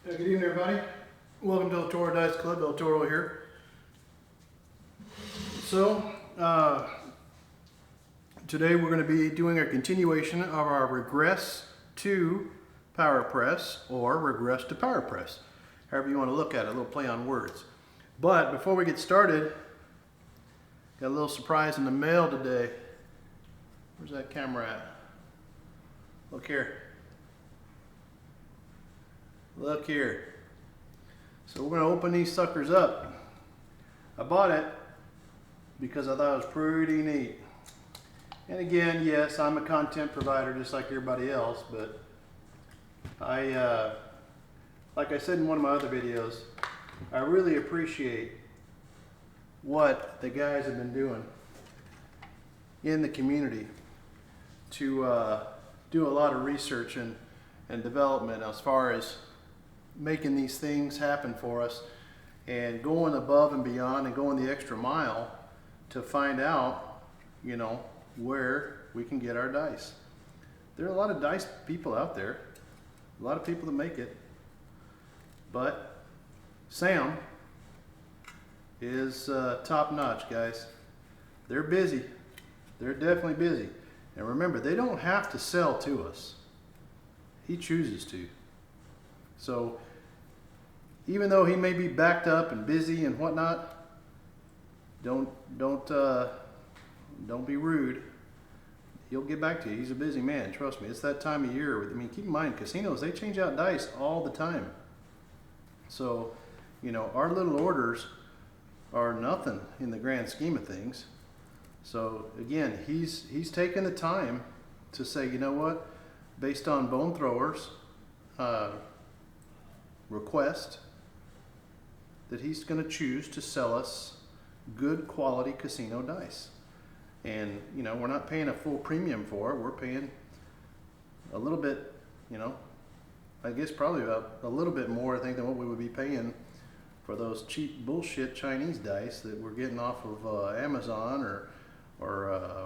Good evening, everybody. Welcome to the Toro Dice Club. El Toro here. So, today we're going to be doing a continuation of our Regress to Power Press, or Regress to Power Press, however you want to look at it, a little play on words. But before we get started, got a little surprise in the mail today. Where's that camera at? Look here. Look here. So we're going to open these suckers up. I bought it because I thought it was pretty neat. And again, yes, I'm a content provider just like everybody else, but like I said in one of my other videos, I really appreciate what the guys have been doing in the community to do a lot of research and development as far as making these things happen for us and going above and beyond and going the extra mile to find out, you know, where we can get our dice. There are a lot of dice people out there, a lot of people that make it, but Sam is top notch, guys. They're busy. They're definitely busy. And remember, they don't have to sell to us. He chooses to. So even though he may be backed up and busy and whatnot, don't be rude. He'll get back to you. He's a busy man. Trust me. It's that time of year. I mean, keep in mind, casinos, they change out dice all the time. So, you know, our little orders are nothing in the grand scheme of things. So again, he's taken the time to say, you know what, based on Bone Thrower's request, that he's going to choose to sell us good quality casino dice. And, you know, we're not paying a full premium for it. We're paying a little bit, you know, I guess probably about a little bit more, I think, than what we would be paying for those cheap bullshit Chinese dice that we're getting off of Amazon or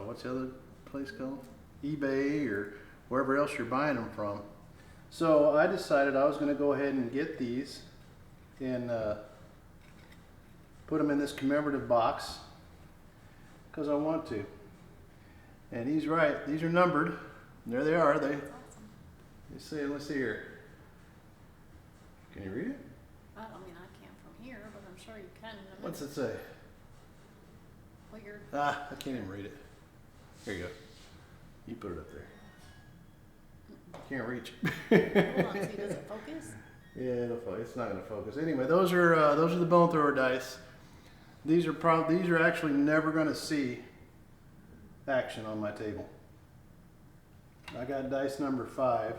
what's the other place called? eBay or wherever else you're buying them from. So I decided I was going to go ahead and get these and put them in this commemorative box because I want to. And he's right. These are numbered. There they are. They. Let's see here. Can you read it? I mean, I can't from here, but I'm sure you can. What's it say? Well, you're... I can't even read it. Here you go. You put it up there. Can't reach. Hold on, see, does it focus? Yeah, it'll focus. It's not going to focus. Anyway, those are the Bone Thrower dice. These are actually never going to see action on my table. I got dice number 5,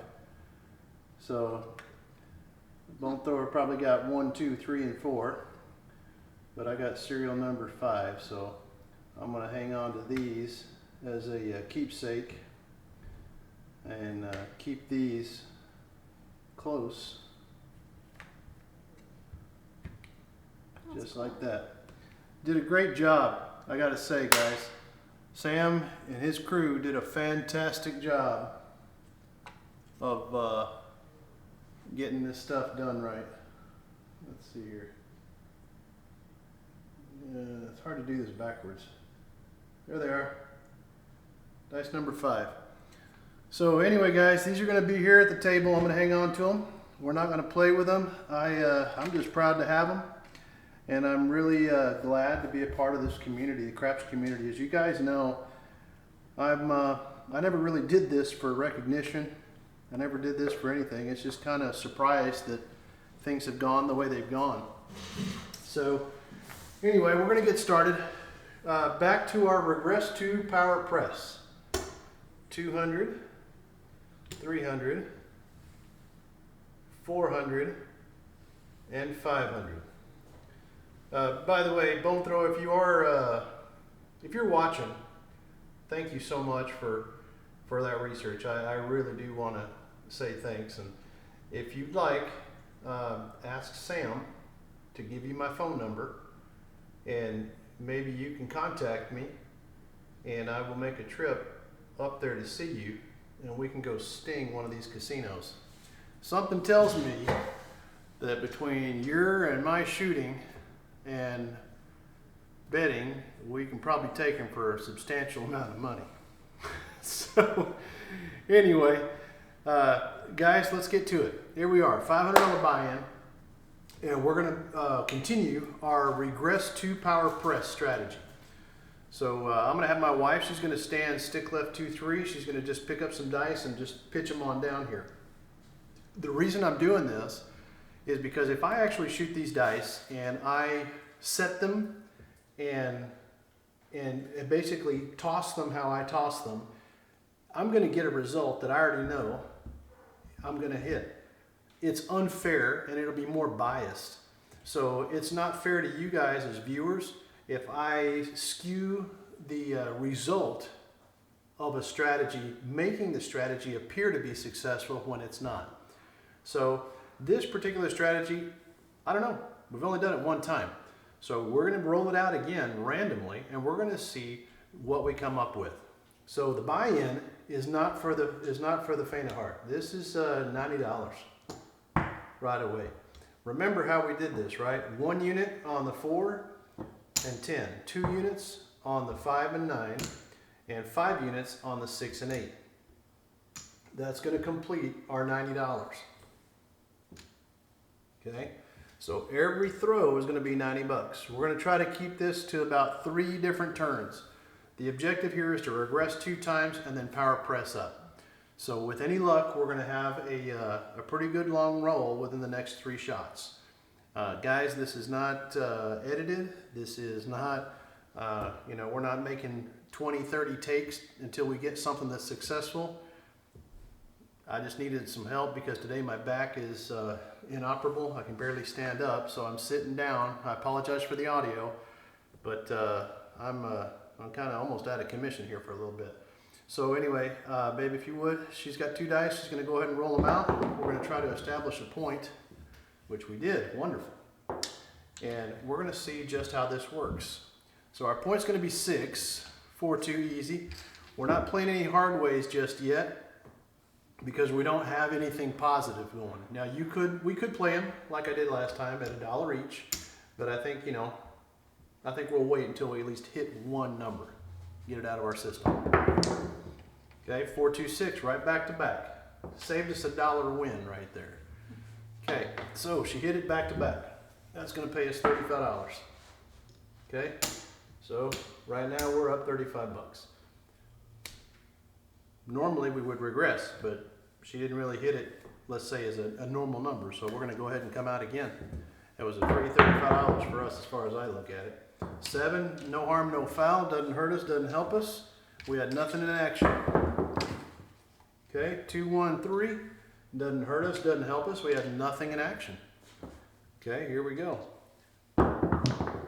so Bone Thrower probably got 1, 2, 3, and 4, but I got serial number 5, so I'm going to hang on to these as a keepsake and keep these close, just like that. Did a great job, I gotta say, guys. Sam and his crew did a fantastic job of getting this stuff done right. Let's see here. It's hard to do this backwards. There they are. Dice number 5. So anyway, guys, these are going to be here at the table. I'm going to hang on to them. We're not going to play with them. I'm just proud to have them. And I'm really glad to be a part of this community, the craps community. As you guys know, I never really did this for recognition. I never did this for anything. It's just kind of surprised that things have gone the way they've gone. So anyway, we're going to get started. Back to our Regress to Power Press. 200, 300, 400, and 500. By the way, Bone Thrower, if you're watching, thank you so much for that research. I really do want to say thanks. And if you'd like, ask Sam to give you my phone number, and maybe you can contact me, and I will make a trip up there to see you, and we can go sting one of these casinos. Something tells me that between your and my shooting and betting, we can probably take him for a substantial amount of money. So anyway, guys, let's get to it. Here we are, $500 buy-in, and we're gonna continue our Regress 2 power press strategy. So I'm gonna have my wife, she's gonna stand stick left 2-3. She's gonna just pick up some dice and just pitch them on down here. The reason I'm doing this is because if I actually shoot these dice and I set them and basically toss them how I toss them, I'm going to get a result that I already know I'm going to hit. It's unfair and it'll be more biased. So it's not fair to you guys as viewers if I skew the result of a strategy, making the strategy appear to be successful when it's not. So this particular strategy, I don't know, we've only done it one time. So we're going to roll it out again randomly, and we're going to see what we come up with. So the buy-in is not for the faint of heart. This is $90 right away. Remember how we did this, right? 1 unit on the 4 and 10, 2 units on the 5 and 9, and 5 units on the 6 and 8. That's going to complete our $90. Okay? So every throw is going to be 90 bucks. We're going to try to keep this to about 3 different turns. The objective here is to regress 2 times and then power press up. So with any luck, we're going to have a pretty good long roll within the next 3 shots. Guys, this is not edited. This is not, we're not making 20, 30 takes until we get something that's successful. I just needed some help because today my back is inoperable. I can barely stand up, so I'm sitting down. I apologize for the audio, but I'm kind of almost out of commission here for a little bit. So anyway, babe, if you would, she's got 2 dice. She's going to go ahead and roll them out. We're going to try to establish a point, which we did. Wonderful. And we're going to see just how this works. So our point's going to be 6, 4-2 easy. We're not playing any hard ways just yet, because we don't have anything positive going. Now we could play them like I did last time at $1 each, but I think we'll wait until we at least hit one number, get it out of our system. Okay, 4-2-6, right back to back. Saved us $1 win right there. Okay, so she hit it back to back. That's gonna pay us $35. Okay, so right now we're up 35 bucks. Normally we would regress, but she didn't really hit it, let's say, as a normal number. So we're going to go ahead and come out again. That was a free $35 for us as far as I look at it. 7, no harm, no foul. Doesn't hurt us, doesn't help us. We had nothing in action. Okay, 2, 1, 3. Doesn't hurt us, doesn't help us. We had nothing in action. Okay, here we go.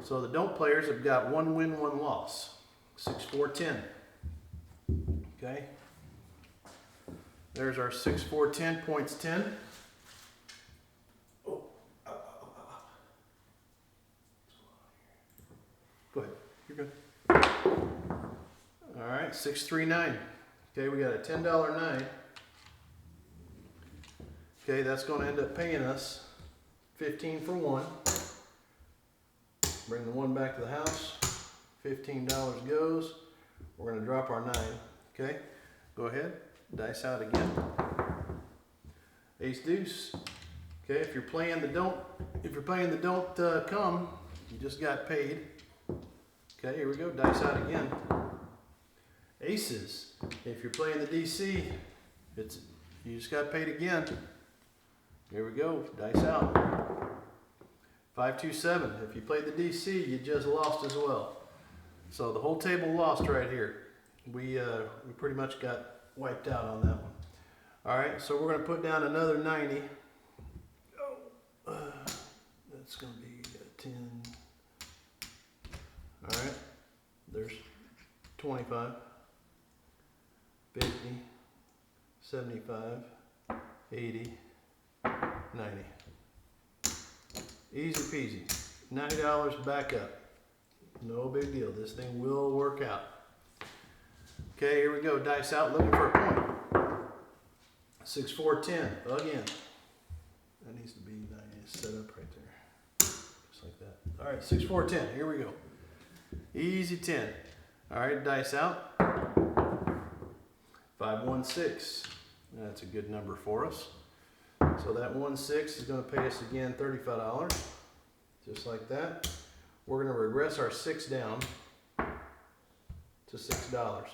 So the don't players have got 1 win, 1 loss. 6, 4, 10. Okay. There's our 6, 4, 10, points 10. Oh. Go ahead, you're good. All right, 6, 3, 9. Okay, we got a $10 9. Okay, that's going to end up paying us 15 for 1. Bring the 1 back to the house. $15 goes. We're going to drop our 9. Okay, go ahead. Dice out again. Ace deuce. Okay, if you're playing the don't come, you just got paid. Okay, here we go. Dice out again. Aces. If you're playing the DC, you just got paid again. Here we go. Dice out. 5, 2, 7. If you played the DC, you just lost as well. So the whole table lost right here. We pretty much got wiped out on that one. All right, so we're going to put down another 90. That's going to be 10. All right, there's 25, 50, 75, 80, 90. Easy peasy. $90 back up. No big deal. This thing will work out. Okay, here we go. Dice out, looking for a point. 6, 4, 10. Again. That needs needs to be nice set up right there. Just like that. All right, 6, 4, 10. Here we go. Easy 10. All right, dice out. 5, 1, 6. That's a good number for us. So that 1, 6 is going to pay us again $35. Just like that. We're going to regress our 6 down to $6.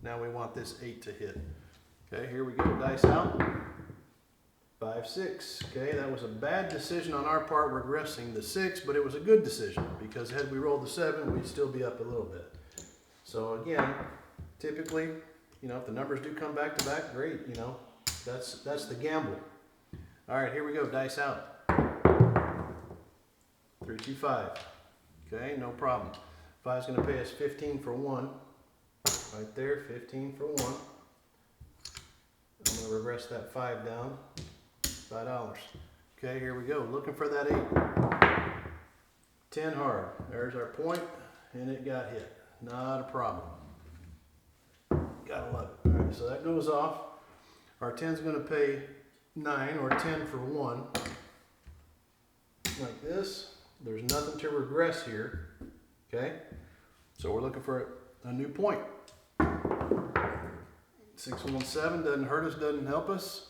Now we want this 8 to hit. Okay, here we go. Dice out. 5, 6. Okay, that was a bad decision on our part regressing the 6, but it was a good decision because had we rolled the 7, we'd still be up a little bit. So again, typically, you know, if the numbers do come back to back, great. You know, that's the gamble. All right, here we go. Dice out. 3, 2, 5. Okay, no problem. 5 is going to pay us 15 for 1. Right there, 15 for 1. I'm going to regress that 5 down. $5. Okay, here we go. Looking for that 8. 10 hard. There's our point, and it got hit. Not a problem. Gotta love it. All right, so that goes off. Our 10 is going to pay 9 or 10 for 1. Like this. There's nothing to regress here. Okay, so we're looking for a new point. 617 doesn't hurt us, doesn't help us.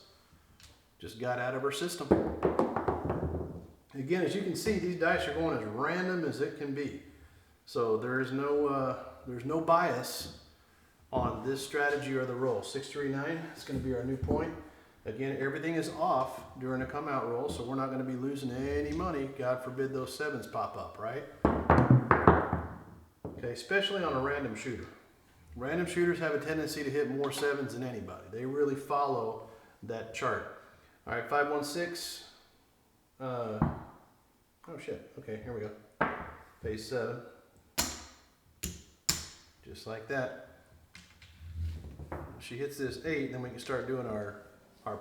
Just got out of our system. Again, as you can see, these dice are going as random as it can be. So there's no bias on this strategy or the roll. 639, it's going to be our new point. Again, everything is off during a come out roll, so we're not going to be losing any money. God forbid those 7s pop up, right? Okay, especially on a random shooter. Random shooters have a tendency to hit more 7s than anybody. They really follow that chart. All right, 5, 1, 6. Oh shit. Okay, here we go. Pay 7. Just like that. If she hits this 8, then we can start doing our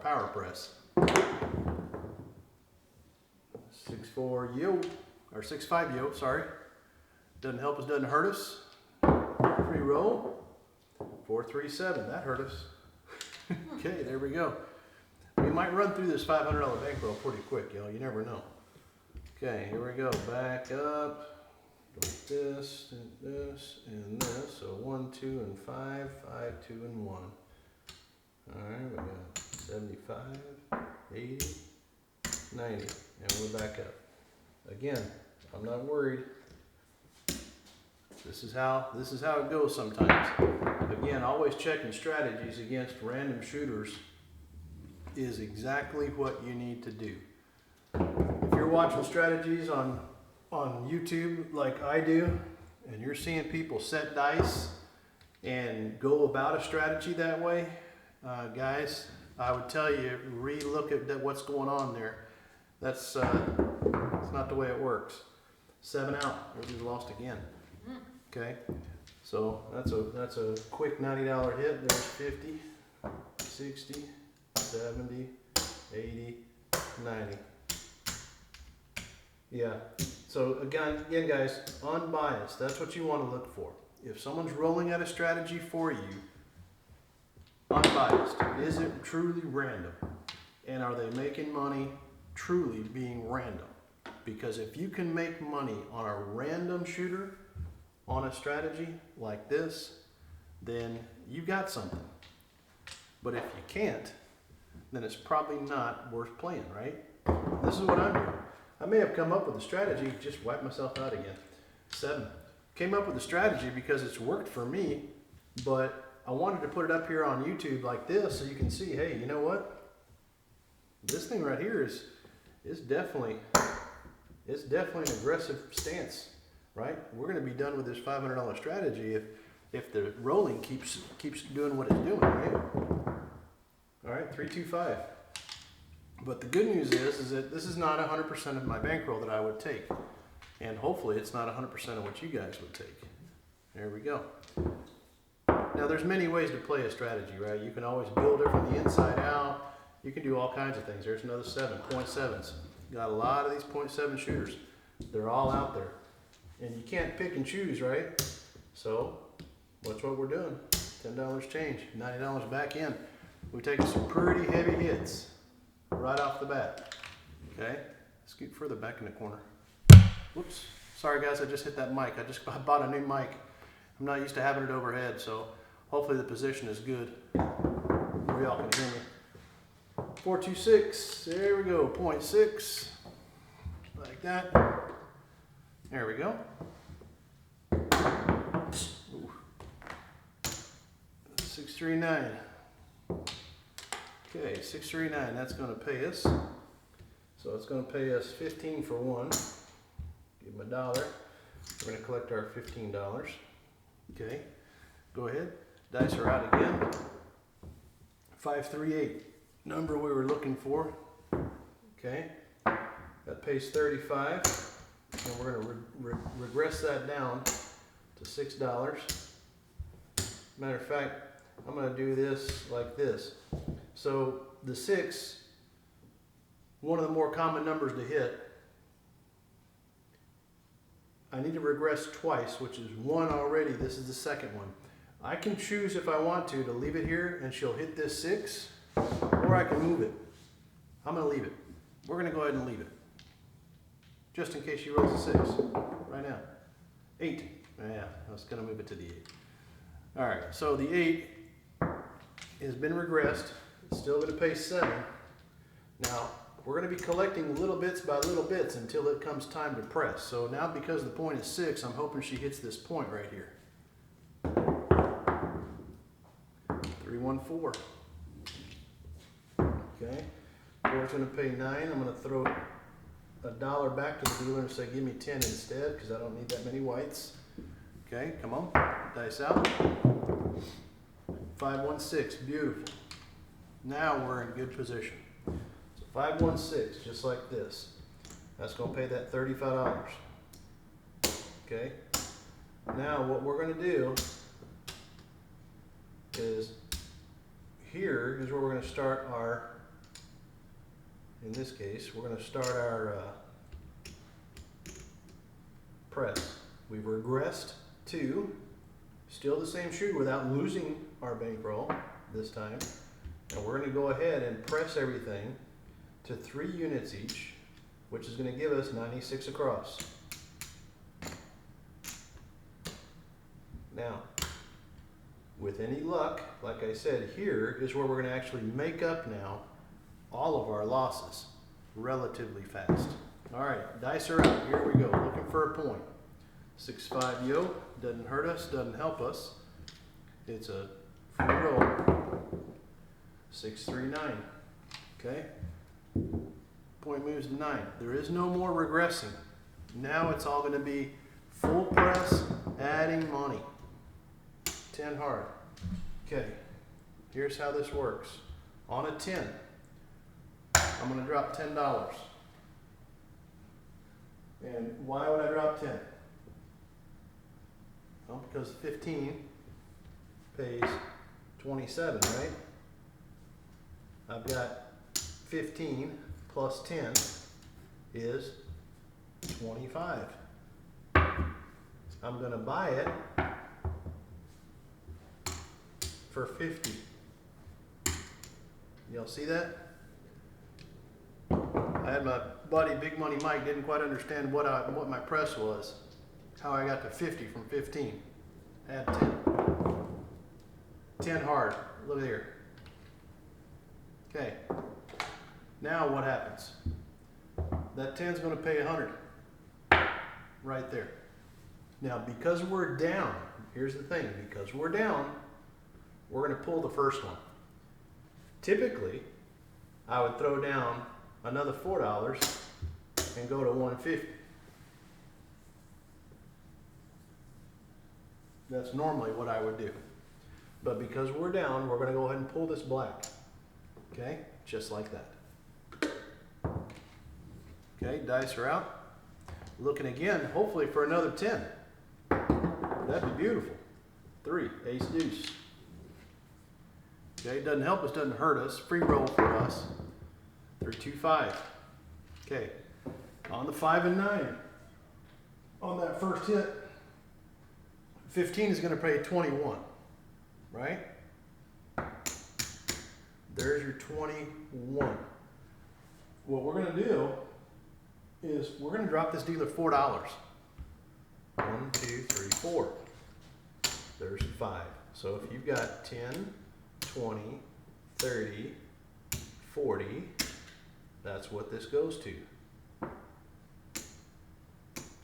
power press. 6, 4, yo. Or 6, 5, yo, sorry. Doesn't help us, doesn't hurt us. Free roll. 4, 3, 7. That hurt us. Okay, there we go. We might run through this $500 bankroll pretty quick, y'all. You never know. Okay, here we go. Back up. Like this, and this, and this. So 1, 2, and 5. 5, 2, and 1. Alright, we got 75, 80, 90. And we're back up. Again, I'm not worried. This is how it goes sometimes. Again, always checking strategies against random shooters is exactly what you need to do. If you're watching strategies on YouTube like I do, and you're seeing people set dice and go about a strategy that way, guys, I would tell you, re-look at what's going on there. That's it's not the way it works. 7 out. Everybody's lost again. Okay, so that's a quick $90 hit. There's 50, 60, 70, 80, 90. Yeah. So again, guys, unbiased. That's what you want to look for. If someone's rolling out a strategy for you, unbiased. Is it truly random? And are they making money truly being random? Because if you can make money on a random shooter on a strategy like this, then you got something. But if you can't, then it's probably not worth playing, right? This is what I'm doing. I may have come up with a strategy, just wipe myself out again. 7. Came up with a strategy because it's worked for me, but I wanted to put it up here on YouTube like this so you can see, hey, you know what? This thing right here is definitely an aggressive stance, right? We're going to be done with this $500 strategy if the rolling keeps doing what it's doing, right? All right, 3, 2, 5. But the good news is that this is not 100% of my bankroll that I would take. And hopefully it's not 100% of what you guys would take. There we go. Now there's many ways to play a strategy, right? You can always build it from the inside out. You can do all kinds of things. There's another 7, 0.7s. Got a lot of these 0.7 shooters. They're all out there. And you can't pick and choose, right? So that's what we're doing. $10 change, $90 back in. We're taking some pretty heavy hits right off the bat. Okay, scoot further back in the corner. Whoops, sorry guys, I just hit that mic. I bought a new mic. I'm not used to having it overhead, so hopefully the position is good. Maybe y'all can hear me. 426, there we go, 0.6, like that. There we go. Ooh. 639. Okay, 639, that's going to pay us. So it's going to pay us 15 for one. Give them $1. We're going to collect our $15. Okay, go ahead. Dice are out again. 538, number we were looking for. Okay, that pays 35. And we're going to regress that down to $6. Matter of fact, I'm going to do this like this. So the 6, one of the more common numbers to hit, I need to regress twice, which is 1 already. This is the second one. I can choose if I want to leave it here and she'll hit this 6, or I can move it. I'm going to leave it. We're going to go ahead and leave it, just in case she rolls a 6 right now. 8. Yeah, I was going to move it to the 8. All right, so the 8 has been regressed. It's still going to pay 7. Now, we're going to be collecting little bits by little bits until it comes time to press. So now, because the point is 6, I'm hoping she hits this point right here. 314. Okay, 4 is going to pay 9. I'm going to throw $1 back to the dealer and say, give me 10 instead, because I don't need that many whites. Okay, come on, dice out. 516, beautiful. Now we're in good position. So 516, just like this. That's going to pay that $35. Okay, now what we're going to do is, here is where we're going to start our, in this case, we're going to start our press. We've regressed to still the same shoe without losing our bankroll this time. And we're going to go ahead and press everything to 3 units each, which is going to give us 96 across. Now, with any luck, like I said, here is where we're going to actually make up now all of our losses relatively fast. All right, dice are out. Here we go, looking for a point. 6-5 yoke, doesn't hurt us, doesn't help us. It's a free roll. 639. Okay, point moves to 9. There is no more regressing. Now it's all going to be full press, adding money. 10 hard. Okay, here's how this works. On a 10, I'm going to drop $10. And why would I drop 10? Well, because 15 pays 27, right? I've got 15 plus 10 is 25. I'm going to buy it for 50. Y'all see that? I had my buddy Big Money Mike didn't quite understand what my press was, how I got to 50 from 15. Add 10. 10 hard. Look here. Okay. Now what happens? That 10 is going to pay 100. Right there. Now because we're down, here's the thing, because we're down, we're going to pull the first one. Typically, I would throw down another $4 and go to 150. That's normally what I would do. But because we're down, we're going to go ahead and pull this black. Okay? Just like that. Okay, dice are out. Looking again, hopefully for another 10. That'd be beautiful. 3, ace deuce. Okay, it doesn't help us, doesn't hurt us. Free roll for us. 3-2-5. Okay, on the 5 and 9. On that first hit, 15 is going to pay 21, right? There's your 21. What we're going to do is we're going to drop this dealer $4. 1, 2, 3, 4. There's 5. So if you've got 10, 20, 30, 40, that's what this goes to.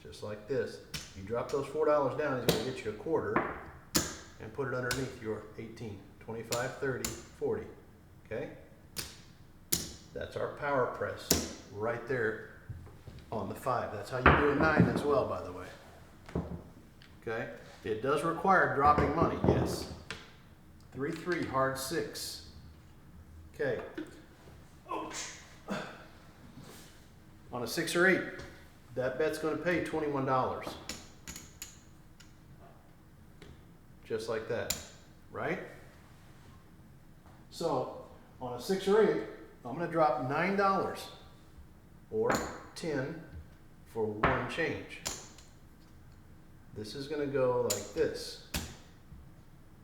Just like this. You drop those $4 down, he's going to get you a quarter and put it underneath your 18, 25, 30, 40. Okay? That's our power press right there on the 5. That's how you do a 9 as well, by the way. Okay? It does require dropping money, yes. 3, 3, hard 6. Okay. Ouch. On a 6 or 8, that bet's going to pay $21. Just like that, right? So, on a 6 or 8, I'm going to drop $9 or 10 for 1 change. This is going to go like this.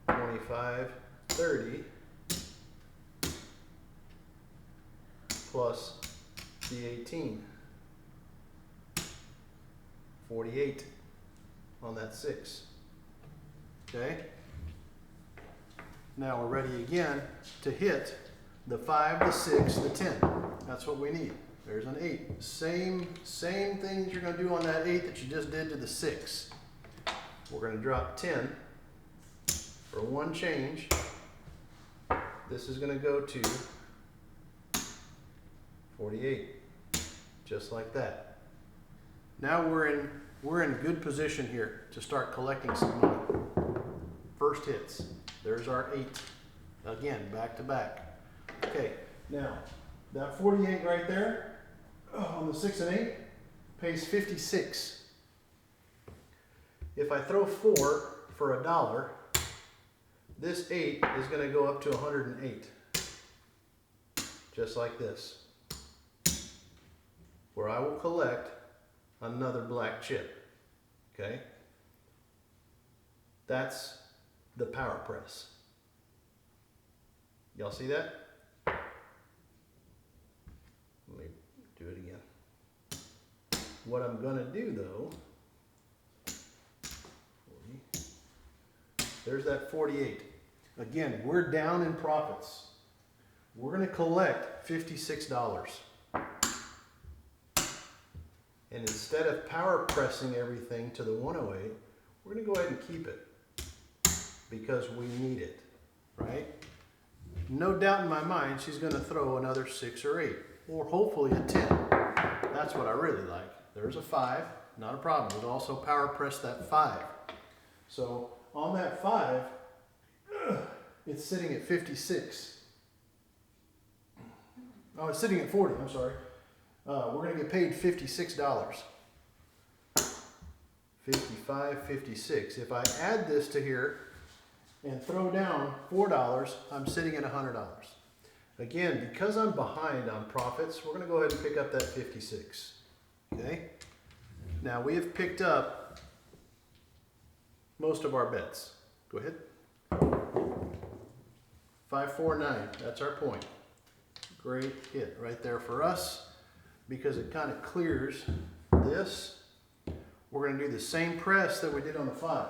25, 30 plus the 18. 48 on that 6. Okay? Now we're ready again to hit the 5, the 6, the 10. That's what we need. There's an 8. Same things you're going to do on that 8 that you just did to the 6. We're going to drop 10 for 1 change. This is going to go to 48. Just like that. Now we're in good position here to start collecting some money. First hits. There's our 8. Again, back to back. Okay, now that 48 right there on the 6 and 8 pays 56. If I throw 4 for $1, this 8 is going to go up to 108. Just like this. Where I will collect another black chip. Okay? That's the power press. Y'all see that? Let me do it again. What I'm going to do though, 40, there's that 48. Again, we're down in profits. We're going to collect $56. And instead of power pressing everything to the 108, we're going to go ahead and keep it because we need it, right? No doubt in my mind she's going to throw another 6 or 8, or hopefully a 10. That's what I really like. There's a 5, not a problem. We'll also power press that 5. So on that 5, it's sitting at 56. Oh, it's sitting at 40, I'm sorry. We're going to get paid $56. 55, 56. If I add this to here and throw down $4, I'm sitting at $100. Again, because I'm behind on profits, we're going to go ahead and pick up that 56. Okay? Now we have picked up most of our bets. Go ahead. 549. That's our point. Great hit right there for us because it kind of clears this. We're going to do the same press that we did on the 5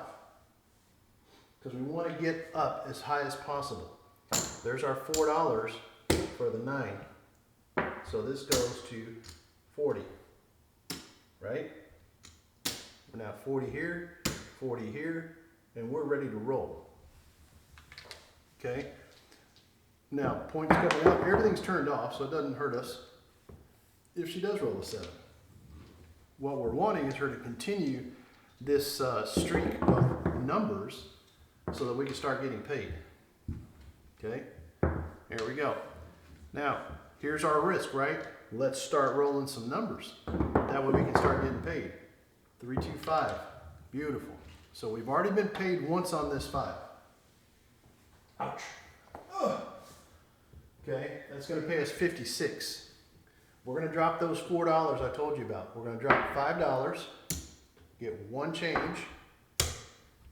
because we want to get up as high as possible. There's our $4 for the 9. So this goes to 40, right? We're now 40 here, and we're ready to roll. Okay? Now, points coming up. Everything's turned off, so it doesn't hurt us if she does roll a 7. What we're wanting is her to continue this streak of numbers so that we can start getting paid. Okay? There we go. Now, here's our risk, right? Let's start rolling some numbers. That way we can start getting paid. 325. Beautiful. So we've already been paid once on this 5. Ouch. Ugh. Okay, that's going to pay us 56. We're going to drop those $4 I told you about. We're going to drop $5, get 1 change,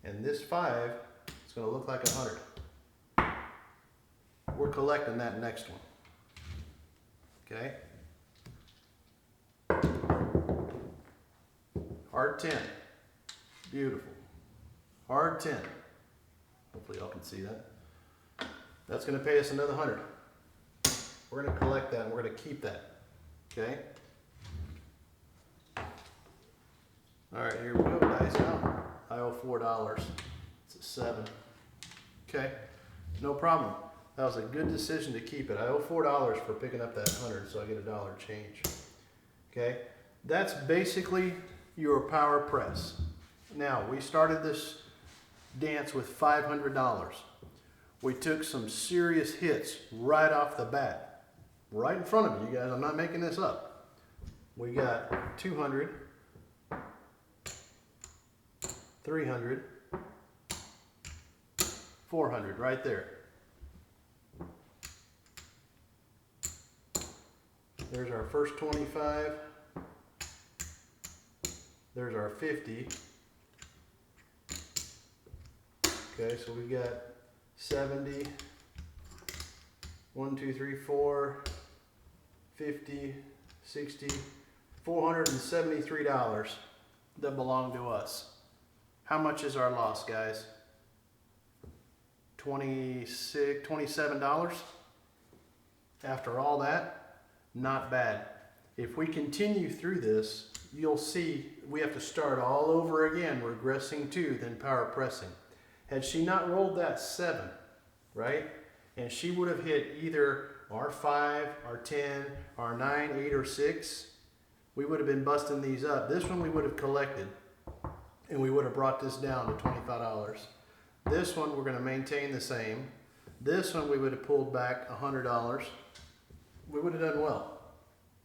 and this 5 is going to look like 100. We're collecting that next one. Okay? Hard 10. Beautiful. Hard 10. Hopefully y'all can see that. That's going to pay us another 100. We're going to collect that and we're going to keep that. Okay? Alright, here we go. Dice out. I owe $4. It's a 7. Okay, no problem. That was a good decision to keep it. I owe $4 for picking up that 100, so I get $1 change. Okay, that's basically your power press. Now, we started this dance with $500. We took some serious hits right off the bat. Right in front of you guys, I'm not making this up. We got 200, 300, 400 right there. There's our first 25. There's our 50. Okay, so we got 70. 1, 2, 3, 4, 50, 60, $473 that belong to us. How much is our loss, guys? $27. After all that, not bad. If we continue through this, you'll see we have to start all over again, regressing 2, then power pressing. Had she not rolled that 7, right, and she would have hit either our 5, our 10, our 9, 8, or 6, we would have been busting these up. This one we would have collected, and we would have brought this down to $25. This one we're going to maintain the same. This one we would have pulled back $100. We would have done well.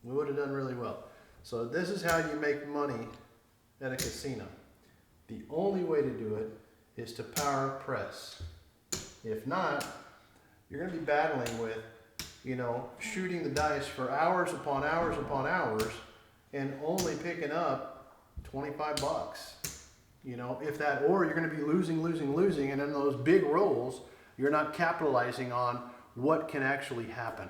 We would have done really well. So this is how you make money at a casino. The only way to do it is to power press. If not, you're going to be battling with, you know, shooting the dice for hours upon hours upon hours and only picking up 25 bucks. You know, if that, or you're going to be losing, and in those big rolls, you're not capitalizing on what can actually happen.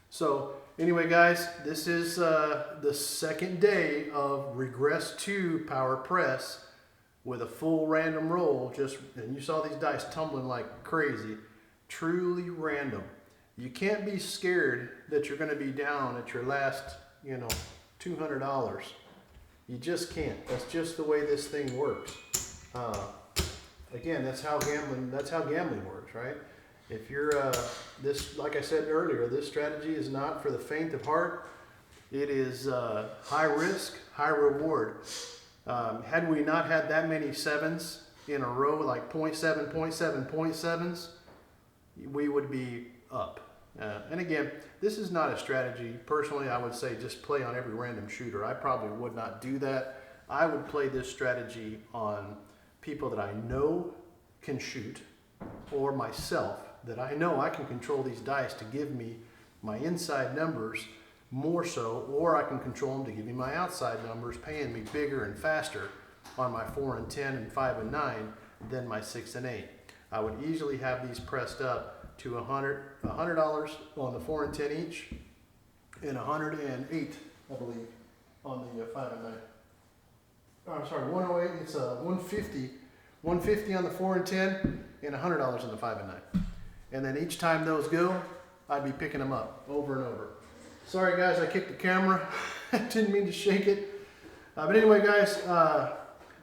So anyway, guys, this is the second day of Regress 2 Power Press with a full random roll. And you saw these dice tumbling like crazy. Truly random. You can't be scared that you're going to be down at your last, you know, $200. You just can't. That's just the way this thing works. Again, that's how gambling works, right? If you're this, like I said earlier, this strategy is not for the faint of heart. It is high risk, high reward. Had we not had that many 7s in a row, like 0.7, 0.7, 0.7s, we would be up. And again, this is not a strategy. Personally, I would say just play on every random shooter. I probably would not do that. I would play this strategy on people that I know can shoot, or myself, that I know I can control these dice to give me my inside numbers more so, or I can control them to give me my outside numbers, paying me bigger and faster on my 4 and 10 and 5 and 9 than my 6 and 8. I would easily have these pressed up to $100 on the 4 and 10 each, and 108, I believe, on the 5 and 9. Oh, I'm sorry, 108. It's 150, 150 on the 4 and 10, and $100 on the 5 and 9. And then each time those go, I'd be picking them up over and over. Sorry guys, I kicked the camera. I didn't mean to shake it. But anyway, guys, I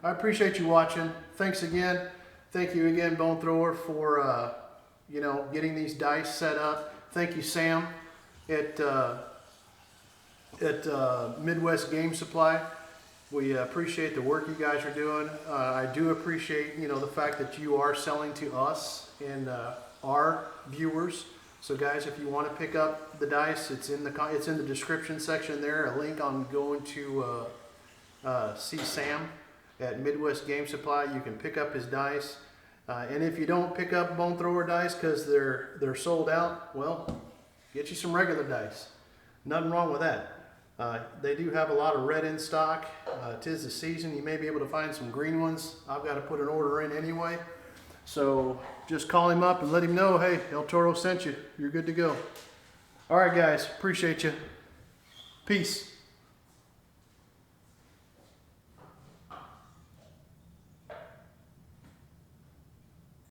appreciate you watching. Thanks again. Thank you again, Bone Thrower, for you know, getting these dice set up. Thank you, Sam, at Midwest Game Supply. We appreciate the work you guys are doing. I do appreciate, you know, the fact that you are selling to us and our viewers. So guys, if you want to pick up the dice, it's in the description section there. A link on going to see Sam at Midwest Game Supply. You can pick up his dice. And if you don't pick up Bone Thrower dice because they're sold out, well, get you some regular dice. Nothing wrong with that. They do have a lot of red in stock. 'Tis the season. You may be able to find some green ones. I've got to put an order in anyway. So just call him up and let him know, hey, El Toro sent you. You're good to go. All right, guys. Appreciate you. Peace.